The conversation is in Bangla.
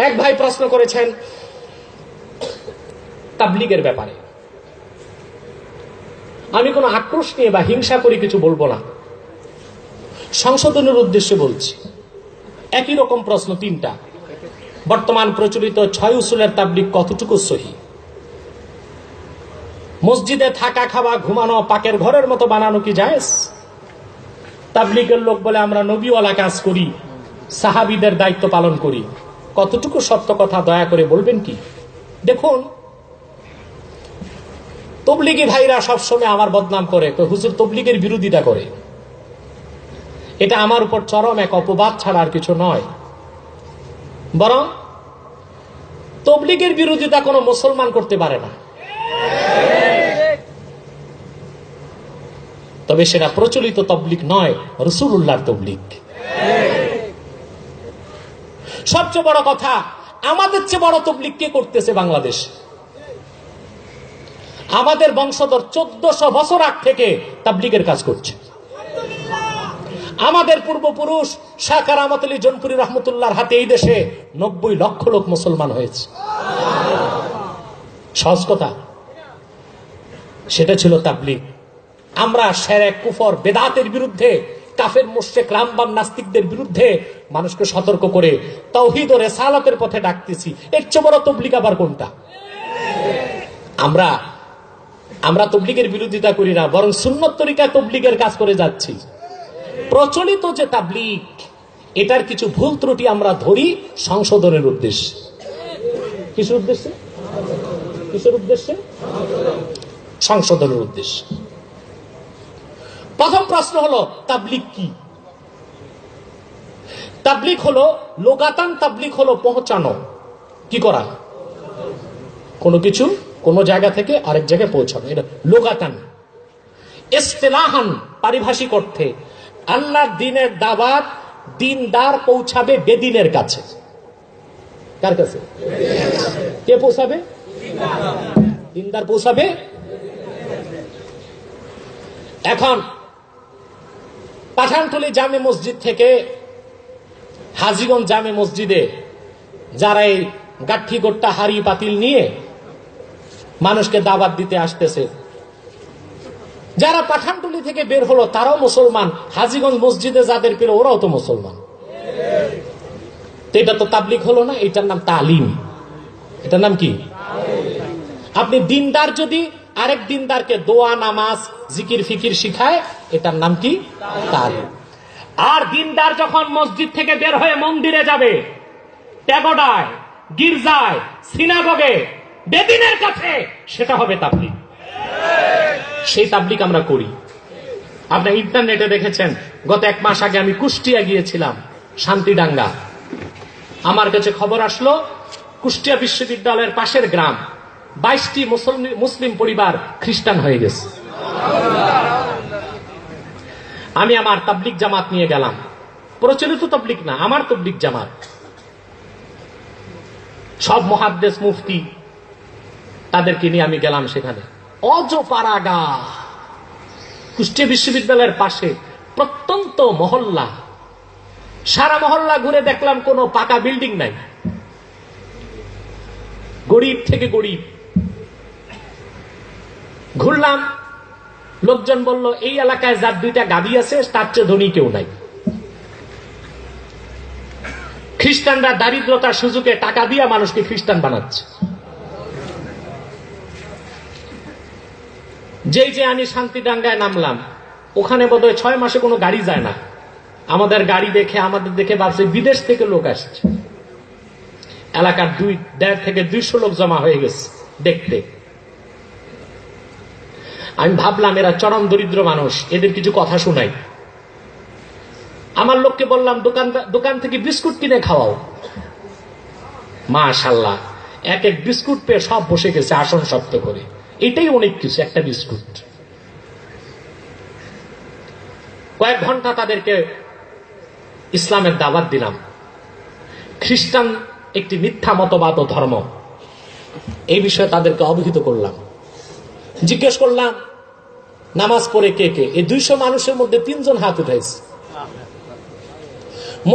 এক ভাই প্রশ্ন করেছেন তাবলীগের ব্যাপারে। আমি কোনো আক্রোশ নিয়ে বা হিংসা করে কিছু বলবো না, সংশোধনের উদ্দেশ্যে বলছি। একই রকম প্রশ্ন তিনটা। বর্তমান প্রচলিত 6 উসুলের তাবলীগ কতটুকু সহি? মসজিদে থাকা, খাওয়া, ঘুমানো পাকের ঘরের মতো বানানো কি জায়েজ? তাবলীগের লোক বলে আমরা নবীওয়ালা কাজ করি, সাহাবীদের দায়িত্ব পালন করি। কতটুকু সত্য কথা দয়া করে বলবেন কি? দেখুন, তবলিগি ভাইরা সবসময় আমার বদনাম করে, হুজুর তবলিগের বিরোধিতা করে। এটা আমার উপর চরম এক অপবাদ ছাড়া আর কিছু নয়। বরং তবলিগের বিরোধিতা কোনো মুসলমান করতে পারে না, তবে সেটা প্রচলিত তবলিগ নয়, রাসূলুল্লাহর তবলিগ। সবচেয়ে বড় কথা, আমাদের চেয়ে বড় তবলিগ কে করতেছে বাংলাদেশ? আমাদের বংশধর 1400 বছর আগ থেকে তাবলীগের কাজ করছে। আমাদের পূর্বপুরুষ শাহ কারামত আলী জনপুরি রহমতুল্লাহর হাতে এই দেশে 90 লক্ষ লোক মুসলমান হয়েছে। সহজ কথা, সেটা ছিল তাবলীগ। আমরা শিরক, কুফর, বেদাতের বিরুদ্ধে, কাফের, মুশরিক, রামবাম, নাস্তিকদের বিরুদ্ধে মানুষকে সতর্ক করে তাওহীদ ও রিসালাতের পথে ডাকতেছি। এর চেয়ে বড় তাবলীগ আবার কোনটা? আমরা তাবলীগের বিরোধিতা করি না, বরং সুন্নত তরিকায় তাবলীগের কাজ করে যাচ্ছি। প্রচলিত যে তাবলীগ, এটার কিছু ভুল ত্রুটি আমরা ধরি সংশোধনের উদ্দেশ্যে। কিসের উদ্দেশ্যে? সংশোধনের উদ্দেশ্যে। প্রথম প্রশ্ন হলো, তাবলীগ কি? তাবলীগ হলো লোগাতান, তাবলীগ হলো পৌঁছানো। কি করা? কোনো কিছু কোন জায়গা থেকে আরেক জায়গায় পৌঁছানো, এটা লোগাতান। ইসতিলাহান, পারিভাষিক অর্থে, আল্লাহর দ্বীনের দাওয়াত দ্বীনদার পৌঁছাবে বেদিনের কাছে। কার কাছে? কে পৌঁছাবে? দ্বীনদার পৌঁছাবে। এখন পাঠানটুলি জামে মসজিদ থেকে হাজীগঞ্জ জামে মসজিদে যারা এই গাঠি গোট্টা হাড়ি পাতিল নিয়ে মানুষকে দাওয়াত দিতে আসতেছে, যারা পাঠানটুলি থেকে বের হলো তারাও মুসলমান, হাজীগঞ্জ মসজিদে যাদের পেল ওরাও তো মুসলমান। এটা তো তাবলীগ হলো না, এটার নাম তালিম। এটার নাম কি? আপনি দিনদার যদি আরেক দিনদারকে দোয়া, নামাজ, জিকির, ফিকির শিখায়, এটার নাম কি? তালিম। আর দিনদার যখন মসজিদ থেকে বের হয়ে মন্দিরে যাবে, প্যাগোডায়, গির্জায়, সিনাগগে, বেদিনের কাছে, সেটা হবে তাবলীগ। সেই তাবলীগ আমরা করি। আপনি ইন্টারনেটে দেখেছেন, গত 1 মাস আগে আমি কুষ্টিয়া গিয়েছিলাম, শান্তিডাঙ্গা। আমার কাছে খবর আসলো, কুষ্টিয়া বিশ্ববিদ্যালয়ের পাশের গ্রাম 22টি মুসলিম পরিবার খ্রিস্টান হয়ে গেছে। আমি আমার তাবলীগ জামাত নিয়ে গেলাম, প্রচলিত তাবলীগ না, আমার তাবলীগ জামাত। সব মুহাদ্দিস, মুফতি, তাদেরকে নিয়ে আমি গেলাম সেখানে। অজপাড়াগা, কুষ্টিয়া বিশ্ববিদ্যালয়ের পাশে প্রত্যন্ত মহল্লা। সারা মহল্লা ঘুরে দেখলাম কোনো পাকা বিল্ডিং নাই, গরিব থেকে গরিব। ঘুরলাম, লোকজন বলল এই এলাকায় যার 2টা গাড়ি আছে তার চেয়ে ধনী কেউ নাই। খ্রিস্টানরা দারিদ্রতার সুযোগে টাকা দিয়ে মানুষকে খ্রিস্টান বানাচ্ছে। যে আমি শান্তিডাঙ্গায় নামলাম, ওখানে বোধহয় 6 মাসে কোনো গাড়ি যায় না। আমাদের গাড়ি দেখে, আমাদের দেখে ভাবছে বিদেশ থেকে লোক আসছে। এলাকার 1.5 থেকে 200 লোক জমা হয়ে গেছে দেখতে। আমি ভাবলাম এরা চরম দরিদ্র মানুষ, এদের কিছু কথা শোনাই। আমার লোককে বললাম দোকান থেকে বিস্কুট কিনে খাওয়াও। মাশাআল্লাহ, এক বিস্কুট পেয়ে সব বসে গেছে আসন শক্ত করে। এটাই অনেক কিছু, একটা বিস্কুট। কয়েক ঘন্টা তাদেরকে ইসলামের দাওয়াত দিলাম। খ্রিস্টান একটি মিথ্যা মতবাদ ও ধর্ম, এই বিষয়ে তাদেরকে অবহিত করলাম। জিজ্ঞেস করলাম নামাজ পড়ে কে কে? এই 200 মানুষের মধ্যে 3 জন হাত উঠাইছে।